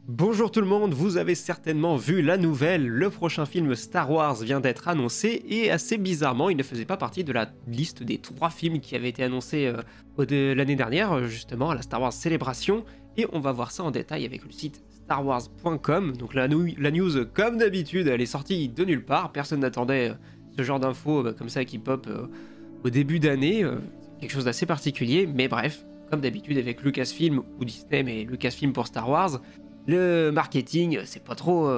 Bonjour tout le monde, vous avez certainement vu la nouvelle, le prochain film Star Wars vient d'être annoncé et assez bizarrement il ne faisait pas partie de la liste des 3 films qui avaient été annoncés l'année dernière, justement à la Star Wars Célébration, et on va voir ça en détail avec le site starwars.com. Donc la news comme d'habitude elle est sortie de nulle part, personne n'attendait ce genre d'infos comme ça qui pop au début d'année, quelque chose d'assez particulier, mais bref, comme d'habitude avec Lucasfilm ou Disney, mais Lucasfilm pour Star Wars, le marketing, c'est pas trop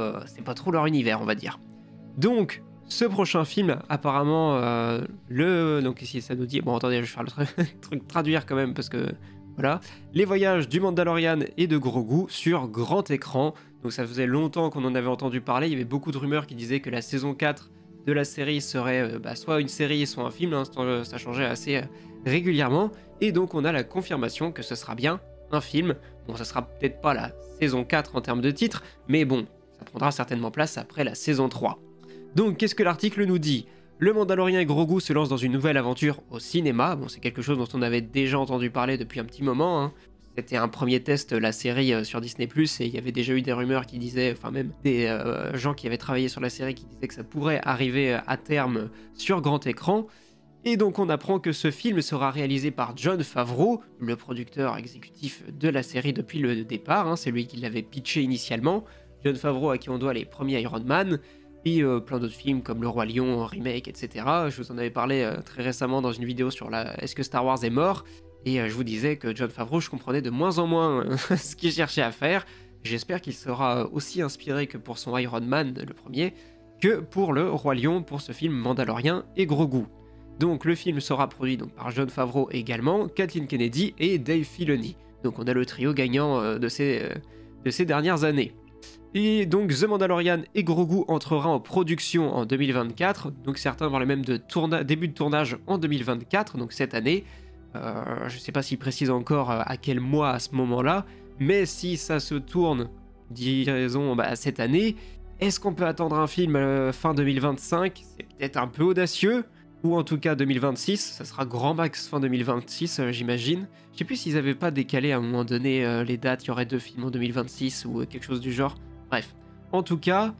leur univers, on va dire. Donc, ce prochain film, apparemment, donc ici ça nous dit, bon attendez, je vais faire le truc traduire quand même, parce que, voilà, les voyages du Mandalorian et de Grogu sur grand écran. Donc ça faisait longtemps qu'on en avait entendu parler, il y avait beaucoup de rumeurs qui disaient que la saison 4 de la série serait soit une série, soit un film, hein, ça changeait assez régulièrement, et donc on a la confirmation que ce sera bien un film. Bon, ça sera peut-être pas la saison 4 en termes de titre, mais bon, ça prendra certainement place après la saison 3. Donc, qu'est-ce que l'article nous dit ? Le Mandalorien et Grogu se lancent dans une nouvelle aventure au cinéma. Bon, c'est quelque chose dont on avait déjà entendu parler depuis un petit moment, hein. C'était un premier test, la série sur Disney+, et il y avait déjà eu des rumeurs qui disaient, enfin même des gens qui avaient travaillé sur la série qui disaient que ça pourrait arriver à terme sur grand écran. Et donc on apprend que ce film sera réalisé par Jon Favreau, le producteur exécutif de la série depuis le départ, hein, c'est lui qui l'avait pitché initialement. Jon Favreau à qui on doit les premiers Iron Man, et plein d'autres films comme Le Roi Lion, Remake, etc. Je vous en avais parlé très récemment dans une vidéo sur Est-ce que Star Wars est mort ? Et je vous disais que Jon Favreau, je comprenais de moins en moins ce qu'il cherchait à faire. J'espère qu'il sera aussi inspiré que pour son Iron Man, le premier, que pour Le Roi Lion, pour ce film Mandalorien et Grogu. Donc le film sera produit donc, par Jon Favreau également, Kathleen Kennedy et Dave Filoni. Donc on a le trio gagnant de ces dernières années. Et donc The Mandalorian et Grogu entrera en production en 2024, donc certains parlent même de début de tournage en 2024, donc cette année. Je ne sais pas s'ils précisent encore à quel mois à ce moment-là, mais si ça se tourne, disons, cette année, est-ce qu'on peut attendre un film fin 2025 ? C'est peut-être un peu audacieux, ou en tout cas 2026, ça sera grand max fin 2026, j'imagine. Je sais plus s'ils avaient pas décalé à un moment donné les dates, il y aurait 2 films en 2026 ou quelque chose du genre. Bref, en tout cas,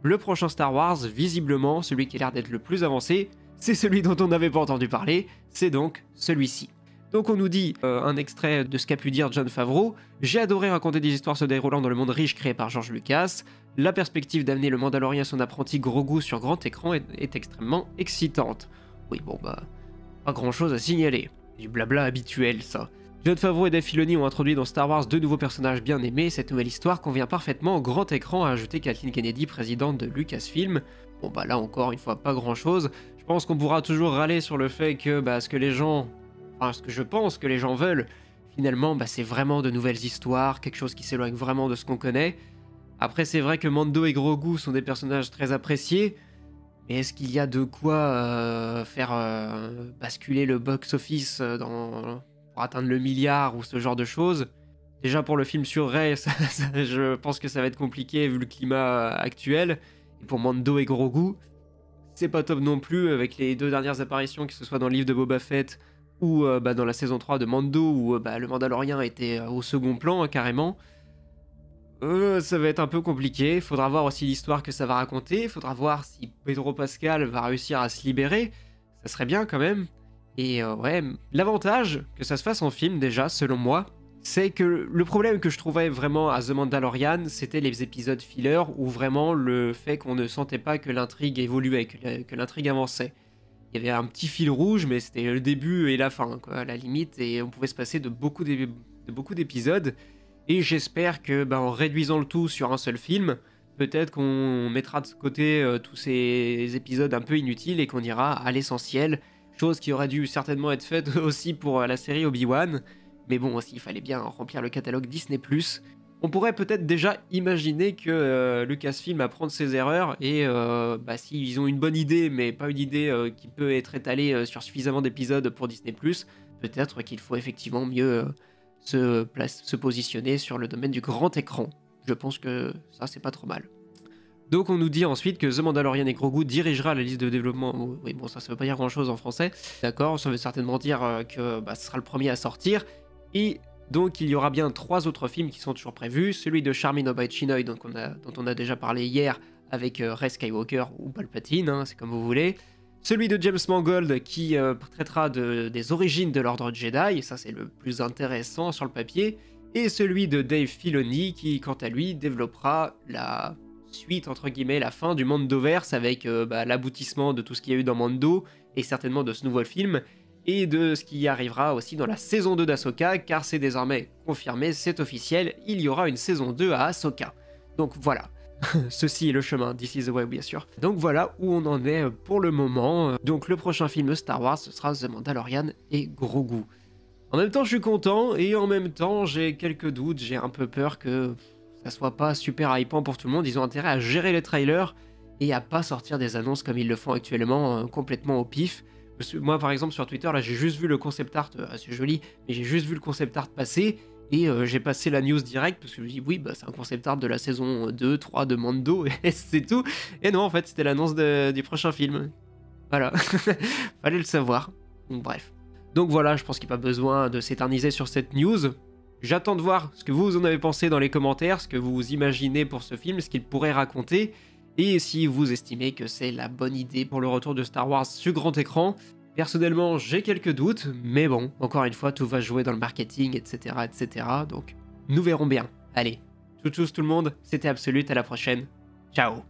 le prochain Star Wars, visiblement, celui qui a l'air d'être le plus avancé, c'est celui dont on n'avait pas entendu parler, c'est donc celui-ci. Donc on nous dit un extrait de ce qu'a pu dire Jon Favreau. « J'ai adoré raconter des histoires se déroulant dans le monde riche créé par George Lucas. La perspective d'amener le Mandalorien et son apprenti Grogu sur grand écran est extrêmement excitante. » Oui, bon pas grand-chose à signaler. Du blabla habituel, ça. Jon Favreau et Dave Filoni ont introduit dans Star Wars 2 nouveaux personnages bien aimés. Cette nouvelle histoire convient parfaitement au grand écran, a ajouté Kathleen Kennedy, présidente de Lucasfilm. Bon là encore une fois pas grand-chose. Je pense qu'on pourra toujours râler sur le fait que ce que je pense que les gens veulent, finalement, c'est vraiment de nouvelles histoires, quelque chose qui s'éloigne vraiment de ce qu'on connaît. Après, c'est vrai que Mando et Grogu sont des personnages très appréciés, mais est-ce qu'il y a de quoi faire basculer le box-office pour atteindre le milliard ou ce genre de choses ? Déjà pour le film sur Rey, je pense que ça va être compliqué vu le climat actuel. Et pour Mando et Grogu, c'est pas top non plus, avec les 2 dernières apparitions, que ce soit dans le livre de Boba Fett ou dans la saison 3 de Mando, où le Mandalorien était au second plan, carrément. Ça va être un peu compliqué, il faudra voir aussi l'histoire que ça va raconter, il faudra voir si Pedro Pascal va réussir à se libérer, ça serait bien quand même. Et l'avantage que ça se fasse en film déjà, selon moi, c'est que le problème que je trouvais vraiment à The Mandalorian, c'était les épisodes filler, où vraiment le fait qu'on ne sentait pas que l'intrigue évoluait, que l'intrigue avançait. Il y avait un petit fil rouge, mais c'était le début et la fin, quoi, à la limite, et on pouvait se passer de beaucoup d'épisodes. Et j'espère que, en réduisant le tout sur un seul film, peut-être qu'on mettra de côté tous ces épisodes un peu inutiles et qu'on ira à l'essentiel, chose qui aurait dû certainement être faite aussi pour la série Obi-Wan. Mais bon, aussi, il fallait bien remplir le catalogue Disney+. On pourrait peut-être déjà imaginer que Lucasfilm apprend de ses erreurs et s'ils ont une bonne idée, mais pas une idée qui peut être étalée sur suffisamment d'épisodes pour Disney+, peut-être qu'il faut effectivement mieux se positionner sur le domaine du grand écran. Je pense que ça, c'est pas trop mal. Donc on nous dit ensuite que The Mandalorian et Grogu dirigera la liste de développement. Oui, bon, ça veut pas dire grand-chose en français. D'accord, ça veut certainement dire que ce sera le premier à sortir. Et Donc il y aura bien 3 autres films qui sont toujours prévus, celui de Charmin Obaid-Chinoy dont on a déjà parlé hier avec Rey Skywalker ou Palpatine, hein, c'est comme vous voulez. Celui de James Mangold qui traitera des origines de l'ordre Jedi, et ça c'est le plus intéressant sur le papier. Et celui de Dave Filoni qui, quant à lui, développera la suite, entre guillemets, la fin du Mandoverse avec l'aboutissement de tout ce qu'il y a eu dans Mando et certainement de ce nouveau film et de ce qui arrivera aussi dans la saison 2 d'Ahsoka car c'est désormais confirmé, c'est officiel, il y aura une saison 2 à Ahsoka. Donc voilà. Ceci est le chemin, this is the way, bien sûr. Donc voilà où on en est pour le moment. Donc le prochain film Star Wars, ce sera The Mandalorian et Grogu. En même temps, je suis content et en même temps, j'ai quelques doutes. J'ai un peu peur que ça soit pas super hypant pour tout le monde. Ils ont intérêt à gérer les trailers et à pas sortir des annonces comme ils le font actuellement, complètement au pif. Parce que moi, par exemple, sur Twitter, là, j'ai juste vu le concept art, assez joli, mais j'ai juste vu le concept art passer et j'ai passé la news direct parce que je me dis, oui, bah, c'est un concept art de la saison 2, 3 de Mando et c'est tout. Et non, en fait, c'était l'annonce du prochain film. Voilà, fallait le savoir. Donc, bref. Donc voilà, je pense qu'il n'y a pas besoin de s'éterniser sur cette news. J'attends de voir ce que vous en avez pensé dans les commentaires, ce que vous imaginez pour ce film, ce qu'il pourrait raconter, et si vous estimez que c'est la bonne idée pour le retour de Star Wars sur grand écran. Personnellement, j'ai quelques doutes, mais bon, encore une fois, tout va jouer dans le marketing, etc., etc., donc nous verrons bien. Allez, tchou tout le monde, c'était Absolute, à la prochaine, ciao.